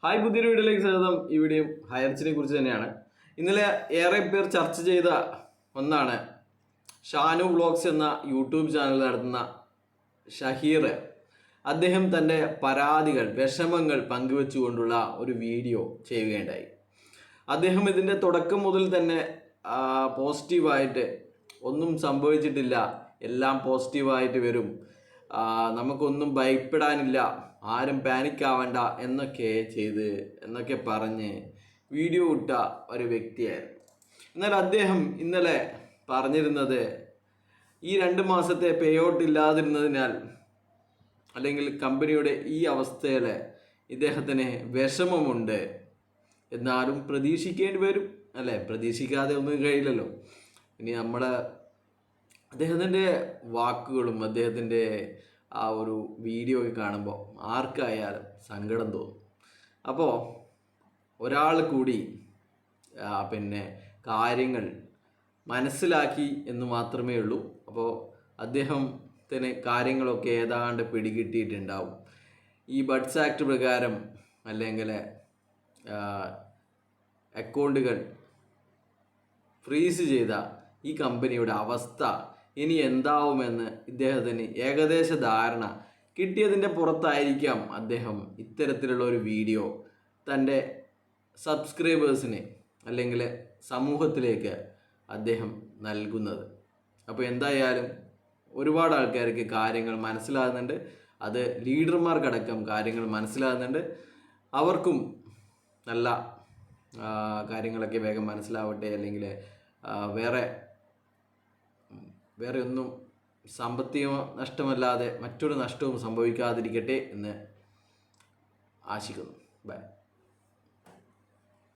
Hi, പുതിയൊരു വീഡിയോയിലേക്ക് സ്വാഗതം. ഈ വീഡിയോ ഹയർച്ചിനെ കുറിച്ച് തന്നെയാണ്. ഇന്നലെ ഏറെ പേർ ചർച്ച ചെയ്ത ഒന്നാണ് ഷാനു വ്ളോഗ്സ് എന്ന യൂട്യൂബ് ചാനൽ നടത്തുന്ന ഷഹീർ. അദ്ദേഹം തൻ്റെ പരാതികൾ, വിഷമങ്ങൾ പങ്കുവെച്ചുകൊണ്ടുള്ള ഒരു വീഡിയോ ചെയ്യുകയുണ്ടായി. അദ്ദേഹം ഇതിൻ്റെ തുടക്കം മുതൽ തന്നെ പോസിറ്റീവായിട്ട് ഒന്നും സംഭവിച്ചിട്ടില്ല, എല്ലാം പോസിറ്റീവായിട്ട് വരും, നമുക്കൊന്നും ഭയപ്പെടാനില്ല, ആരും പാനിക്കാവണ്ട എന്നൊക്കെ പറഞ്ഞ് വീഡിയോ ഇട്ട ഒരു വ്യക്തിയായിരുന്നു. എന്നാൽ അദ്ദേഹം ഇന്നലെ പറഞ്ഞിരുന്നത് ഈ 2 മാസത്തെ പേ ഔട്ട് ഇല്ലാതിരുന്നതിനാൽ അല്ലെങ്കിൽ കമ്പനിയുടെ ഈ അവസ്ഥയിൽ ഇദ്ദേഹത്തിന് വിഷമമുണ്ട്, എന്നാലും പ്രതീക്ഷിക്കേണ്ടി വരും അല്ലേ, പ്രതീക്ഷിക്കാതെ ഒന്നും കഴിയില്ലല്ലോ. ഇനി അദ്ദേഹത്തിൻ്റെ വാക്കുകളും അദ്ദേഹത്തിൻ്റെ ആ ഒരു വീഡിയോ ഒക്കെ കാണുമ്പോൾ ആർക്കായാലും സങ്കടം തോന്നും. അപ്പോൾ ഒരാൾ കൂടി കാര്യങ്ങൾ മനസ്സിലാക്കി എന്ന് മാത്രമേ ഉള്ളൂ. അപ്പോൾ അദ്ദേഹത്തിന് കാര്യങ്ങളൊക്കെ ഏതാണ്ട് പിടികിട്ടിയിട്ടുണ്ടാവും. ഈ ബഡ്സ് ആക്ട് പ്രകാരം അല്ലെങ്കിൽ അക്കൗണ്ടുകൾ ഫ്രീസ് ചെയ്ത ഈ കമ്പനിയുടെ അവസ്ഥ ഇനി എന്താവുമെന്ന് ഇദ്ദേഹത്തിന് ഏകദേശ ധാരണ കിട്ടിയതിൻ്റെ പുറത്തായിരിക്കാം അദ്ദേഹം ഇത്തരത്തിലുള്ള ഒരു വീഡിയോ തൻ്റെ സബ്സ്ക്രൈബേഴ്സിന് അല്ലെങ്കിൽ സമൂഹത്തിലേക്ക് അദ്ദേഹം നൽകുന്നത്. അപ്പോൾ എന്തായാലും ഒരുപാട് ആൾക്കാർക്ക് കാര്യങ്ങൾ മനസ്സിലാകുന്നുണ്ട്, അത് ലീഡർമാർക്കടക്കം കാര്യങ്ങൾ മനസ്സിലാകുന്നുണ്ട്. അവർക്കും നല്ല കാര്യങ്ങളൊക്കെ വേഗം മനസ്സിലാവട്ടെ, അല്ലെങ്കിൽ വേറെ ഒന്നും സാമ്പത്തിക നഷ്ടമല്ലാതെ മറ്റൊരു നഷ്ടവും സംഭവിക്കാതിരിക്കട്ടെ എന്ന് ആശിക്കുന്നു. ബൈ.